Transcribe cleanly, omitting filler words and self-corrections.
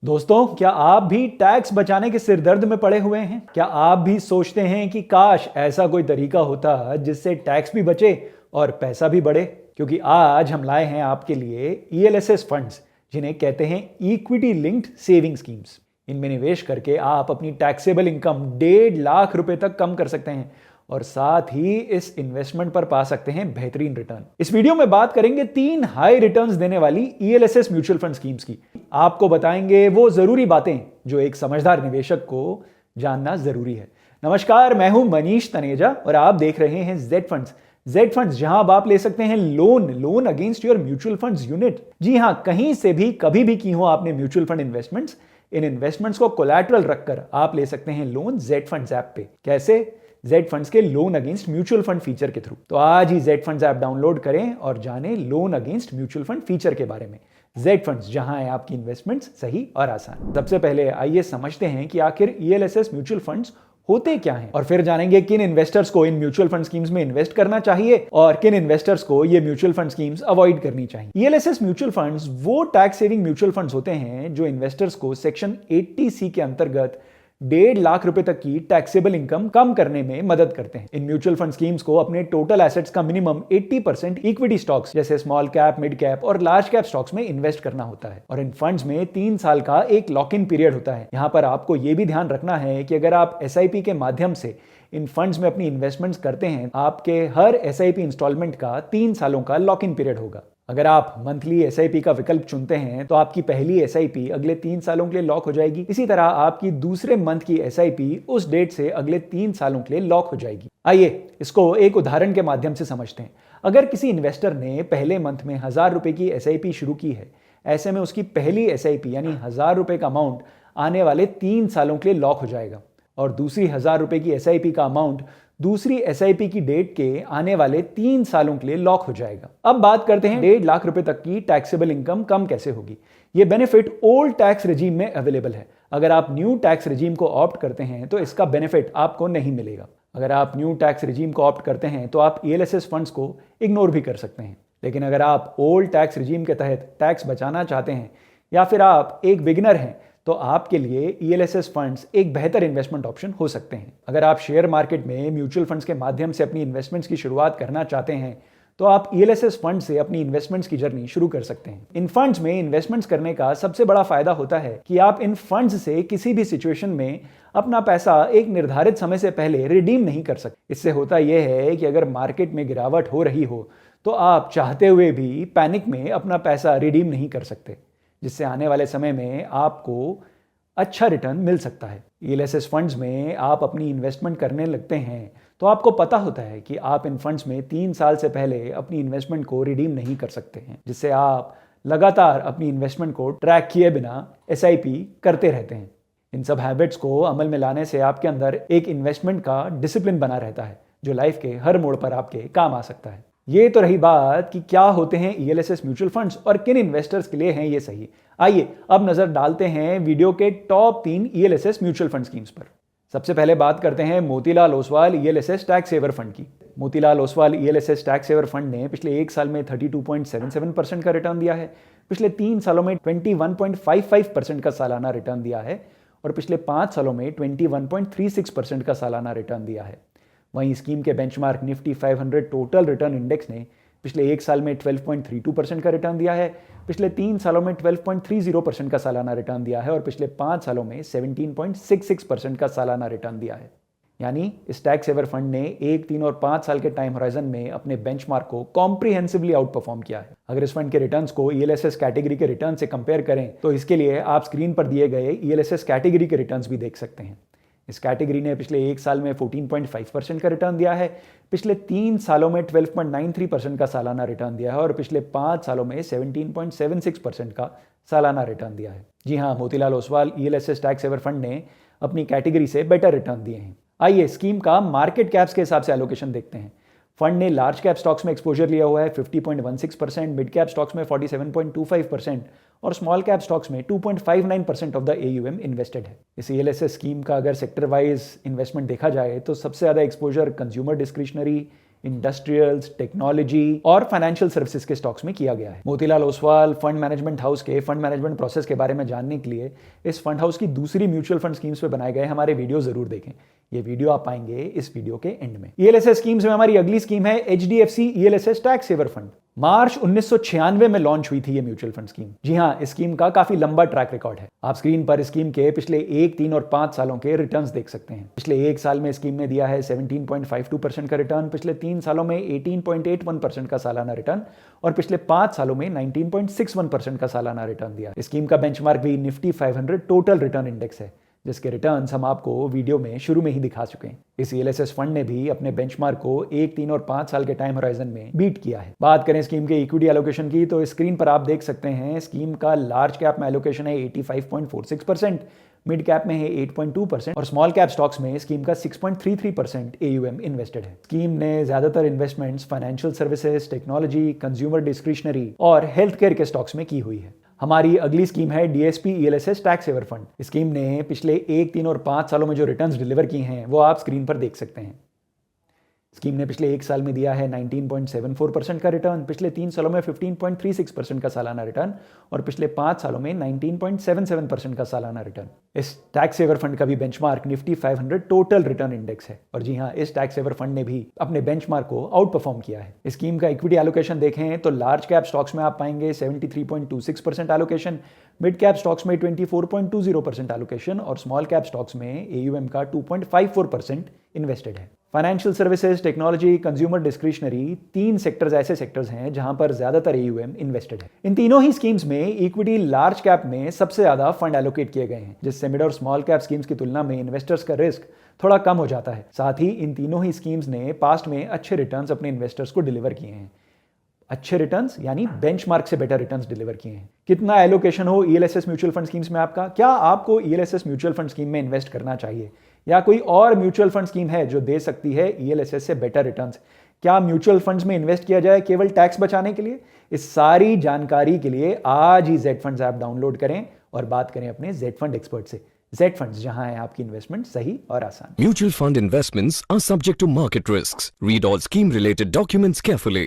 दोस्तों, क्या आप भी टैक्स बचाने के सिरदर्द में पड़े हुए हैं? क्या आप भी सोचते हैं कि काश ऐसा कोई तरीका होता जिससे टैक्स भी बचे और पैसा भी बढ़े? क्योंकि आज हम लाए हैं आपके लिए ईएलएसएस फंड्स, जिन्हें कहते हैं इक्विटी लिंक्ड सेविंग स्कीम्स। इनमें निवेश करके आप अपनी टैक्सेबल इनकम 1.5 लाख रुपए तक कम कर सकते हैं और साथ ही इस इन्वेस्टमेंट पर पा सकते हैं बेहतरीन रिटर्न। इस वीडियो में बात करेंगे 3 हाई रिटर्न्स देने वाली ईएलएसएस म्यूचुअल फंड स्कीम्स की। आपको बताएंगे वो जरूरी बातें जो एक समझदार निवेशक को जानना जरूरी है। नमस्कार, मैं हूं मनीष तनेजा और आप देख रहे हैं जेड फंड्स। जेड फंड्स, जहां अब आप ले सकते हैं loan against your mutual funds unit. जी हां, कहीं से भी कभी भी की हो आपने म्यूचुअल फंड इन्वेस्टमेंट्स, इन इन्वेस्टमेंट्स को कोलैटरल रखकर आप ले सकते हैं लोन जेड फंड्स ऐप पे। कैसे? जेड फंड्स के loan against mutual fund feature के थ्रू। तो आज ही जेड फंड्स ऐप डाउनलोड करें और जानें loan against mutual fund feature के बारे में। जेड फंड्स, जहां है आपकी इन्वेस्टमेंट्स सही और आसान। सबसे पहले आइए समझते हैं कि आखिर ईएलएसएस म्यूचुअल फंड्स होते क्या हैं, और फिर जानेंगे किन इन्वेस्टर्स को इन म्यूचुअल फंड स्कीम्स में इन्वेस्ट करना चाहिए और किन इन्वेस्टर्स को ये म्यूचुअल फंड स्कीम्स अवॉइड करनी चाहिए। ईएलएसएस म्यूचुअल फंड्स वो टैक्स सेविंग म्यूचुअल फंड्स होते हैं जो इन्वेस्टर्स को सेक्शन 80C के अंतर्गत 1.5 लाख रुपए तक की टैक्सेबल इनकम कम करने में मदद करते हैं। इन म्यूचुअल फंड स्कीम्स को अपने टोटल एसेट्स का मिनिमम 80% इक्विटी स्टॉक्स जैसे स्मॉल कैप, मिड कैप और लार्ज कैप स्टॉक्स में इन्वेस्ट करना होता है। और इन फंड्स में 3 साल का एक लॉक इन पीरियड होता है। यहां पर आपको यह भी ध्यान रखना है कि अगर आप एसआईपी के माध्यम से इन फंड्स में अपनी इन्वेस्टमेंट्स करते हैं, आपके हर एसआईपी इंस्टॉलमेंट का 3 सालों का लॉक इन पीरियड होगा। अगर आप मंथली एसआईपी का विकल्प चुनते हैं तो आपकी पहली एसआईपी अगले 3 सालों के लिए लॉक हो जाएगी। इसी तरह आपकी दूसरे मंथ की एसआईपी उस डेट से अगले 3 सालों के लिए लॉक हो जाएगी। आइए इसको एक उदाहरण के माध्यम से समझते हैं। अगर किसी इन्वेस्टर ने पहले मंथ में 1000 रुपए की एसआईपी शुरू की है, ऐसे में उसकी पहली एसआईपी यानी 1000 रुपए का अमाउंट आने वाले 3 सालों के लिए लॉक हो जाएगा और दूसरी 1000 रुपए की एसआईपी का अमाउंट दूसरी एसआईपी की डेट के आने वाले 3 सालों के लिए लॉक हो जाएगा। अब बात करते हैं 1.5 लाख रुपए तक की टैक्सेबल इनकम कम कैसे होगी। यह बेनिफिट ओल्ड टैक्स रिजीम में अवेलेबल है। अगर आप न्यू टैक्स रिजीम को ऑप्ट करते हैं तो इसका बेनिफिट आपको नहीं मिलेगा। अगर आप न्यू टैक्स रिजीम को ऑप्ट करते हैं तो आप ईएलएसएस फंड्स को इग्नोर भी कर सकते हैं। लेकिन अगर आप ओल्ड टैक्स रिजीम के तहत टैक्स बचाना चाहते हैं या फिर आप एक बिगिनर हैं, तो आपके लिए ईएलएसएस फंड्स एक बेहतर इन्वेस्टमेंट ऑप्शन हो सकते हैं। अगर आप शेयर मार्केट में म्यूचुअल फंड्स के माध्यम से अपनी इन्वेस्टमेंट्स की शुरुआत करना चाहते हैं तो आप ईएलएसएस फंड से अपनी इन्वेस्टमेंट्स की जर्नी शुरू कर सकते हैं। इन फंड्स में इन्वेस्टमेंट्स करने का सबसे बड़ा फायदा होता है कि आप इन फंड्स से किसी भी सिचुएशन में अपना पैसा एक निर्धारित समय से पहले रिडीम नहीं कर सकते। इससे होता यह है कि अगर मार्केट में गिरावट हो रही हो तो आप चाहते हुए भी पैनिक में अपना पैसा रिडीम नहीं कर सकते, जिससे आने वाले समय में आपको अच्छा रिटर्न मिल सकता है। ईएलएसएस फंड्स में आप अपनी इन्वेस्टमेंट करने लगते हैं तो आपको पता होता है कि आप इन फंड्स में 3 साल से पहले अपनी इन्वेस्टमेंट को रिडीम नहीं कर सकते हैं, जिससे आप लगातार अपनी इन्वेस्टमेंट को ट्रैक किए बिना एसआईपी करते रहते हैं। इन सब हैबिट्स को अमल में लाने से आपके अंदर एक इन्वेस्टमेंट का डिसिप्लिन बना रहता है जो लाइफ के हर मोड़ पर आपके काम आ सकता है। ये तो रही बात कि क्या होते हैं ईएलएसएस म्यूचुअल फंड्स और किन इन्वेस्टर्स के लिए हैं ये सही। आइए अब नजर डालते हैं वीडियो के top 3 ELSS mutual fund schemes पर। सबसे पहले बात करते हैं Motilal Oswal ELSS tax saver fund की। Motilal Oswal ELSS tax saver fund ने पिछले 1 साल में 32.77% का रिटर्न दिया है, पिछले 3 सालों में 21.55% का सालाना रिटर्न दिया है और पिछले 5 सालों में 21.36% का सालाना रिटर्न दिया है। वहीं स्कीम के benchmark Nifty 500 total return index ने पिछले 1 साल में 12.32% का रिटर्न दिया है, पिछले 3 सालों में 12.30% का सालाना रिटर्न दिया है और पिछले 5 सालों में 17.66% का सालाना रिटर्न दिया है। यानी इस टैक्स सेवर फंड ने 1, 3 और 5 साल के टाइम होराइजन में अपने बेंचमार्क को कॉम्प्रिहेंसिवली आउट परफॉर्म किया है। अगर इस फंड के रिटर्न्स को ईएलएसएस कैटेगरी के रिटर्न से कंपेयर करें तो इसके लिए आप स्क्रीन पर दिए गए ईएलएसएस कैटेगरी के रिटर्न्स भी देख सकते हैं। इस कैटेगरी ने पिछले 1 साल में 14.5% का रिटर्न दिया है, पिछले 3 सालों में 12.93% का सालाना रिटर्न दिया है और पिछले 5 सालों में 17.76% का सालाना रिटर्न दिया है। जी हाँ, Motilal Oswal ELSS tax saver fund ने अपनी कैटेगरी से बेटर रिटर्न दिए हैं। आइए स्कीम का मार्केट कैप्स के हिसाब से एलोकेशन देखते हैं। फंड ने लार्ज कैप स्टॉक्स में एक्सपोजर लिया हुआ है 50.16%, मिड कैप स्टॉक्स में 47.25% और स्मॉल कैप स्टॉक्स में 2.59% ऑफ द एयूएम इन्वेस्टेड है। इस ईएलएसएस स्कीम का अगर सेक्टर वाइज इन्वेस्टमेंट देखा जाए तो सबसे ज़्यादा exposure consumer discretionary, industrials, technology और फाइनेंशियल सर्विसेज के स्टॉक्स में किया गया है। Motilal Oswal fund management house के फंड मैनेजमेंट प्रोसेस के बारे में जानने के लिए इस फंड हाउस की दूसरी म्यूचुअल फंड स्कीम्स पे बनाए गए हमारे वीडियो जरूर देखें। ये वीडियो आप पाएंगे इस वीडियो के एंड में। ईएलएसएस स्कीम्स में हमारी अगली स्कीम है HDFC ELSS tax saver fund. March 1996 में लॉन्च हुई थी ये म्यूचुअल फंड स्कीम। जी हाँ, इस स्कीम का काफी लंबा ट्रैक रिकॉर्ड है। आप स्क्रीन पर स्कीम के पिछले 1, 3 और 5 सालों के रिटर्न्स देख सकते हैं। पिछले 1 साल में स्कीम ने दिया है 17.52% का रिटर्न, पिछले 3 सालों में 18.81% का सालाना रिटर्न और पिछले 5 सालों में 19.61% का सालाना रिटर्न दिया। स्कीम का बेंचमार्क भी निफ्टी 500 टोटल रिटर्न इंडेक्स है, जिसके रिटर्न्स हम आपको वीडियो में शुरू में ही दिखा चुके हैं। इस ईएलएसएस फंड ने भी अपने बेंचमार्क को 1, 3 और 5 साल के टाइम होराइजन में बीट किया है। बात करें स्कीम के इक्विटी एलोकेशन की तो स्क्रीन पर आप देख सकते हैं स्कीम का लार्ज कैप में एलोकेशन है 85.46%, मिड कैप में है 8.2% और स्मॉल कैप स्टॉक्स में स्कीम का 6.33% एयूएम इन्वेस्टेड है। स्कीम ने ज्यादातर investments financial services, technology, consumer discretionary और हेल्थ केयर के स्टॉक्स में की हुई है। हमारी अगली स्कीम है DSP ELSS tax saver fund. Scheme ने पिछले 1, 3 और 5 सालों में जो रिटर्न्स डिलीवर किए हैं वो आप स्क्रीन पर देख सकते हैं। स्कीम ने पिछले 1 साल में दिया है 19.74% का रिटर्न, पिछले 3 सालों में 15.36% का सालाना रिटर्न और पिछले 5 सालों में 19.77% का सालाना रिटर्न। इस टैक्स सेवर फंड का भी benchmark Nifty 500 total return index है और जी हाँ, इस टैक्स सेवर फंड ने भी अपने बेंचमार्क को आउट परफॉर्म किया है। इस स्कीम का इक्विटी एलोकेशन देखें तो लार्ज कैप स्टॉक्स में आप पाएंगे 73.26% एलोकेशन, मिड कैप स्टॉक्स में 24.20% एलोकेशन और स्मॉल कैप स्टॉक्स में एयूएम का 2.54% इन्वेस्टेड है। Financial services, technology, consumer discretionary 3 sectors ऐसे सेक्टर्स हैं जहां पर ज्यादातर एयूएम इन्वेस्टेड है। इन तीनों ही स्कीम्स में इक्विटी लार्ज कैप में सबसे ज्यादा फंड एलोकेट किए गए हैं, जिससे मिड और स्मॉल कैप स्कीम्स की तुलना में इन्वेस्टर्स का रिस्क थोड़ा कम हो जाता है। साथ ही इन तीनों ही स्कीम्स ने पास्ट में अच्छे रिटर्न्स अपने इन्वेस्टर्स को डिलीवर किए हैं। अच्छे रिटर्न्स यानी बेंचमार्क से बेटर रिटर्न्स डिलीवर किए हैं। कितना एलोकेशन हो ईएलएसएस म्यूचुअल फंड स्कीम्स में आपका? क्या आपको ईएलएसएस म्यूचुअल फंड स्कीम में इन्वेस्ट करना चाहिए या कोई और म्यूचुअल फंड स्कीम है जो दे सकती है ईएलएसएस से बेटर रिटर्न्स? क्या म्यूचुअल फंड्स में इन्वेस्ट किया जाए केवल टैक्स बचाने के लिए? इस सारी जानकारी के लिए आज ही जेड फंड्स ऐप डाउनलोड करें और बात करें अपने जेड फंड एक्सपर्ट से। जेड फंड्स, जहां है आपकी इन्वेस्टमेंट सही और आसान। Mutual fund investments are subject to market risks. Read all scheme related documents carefully.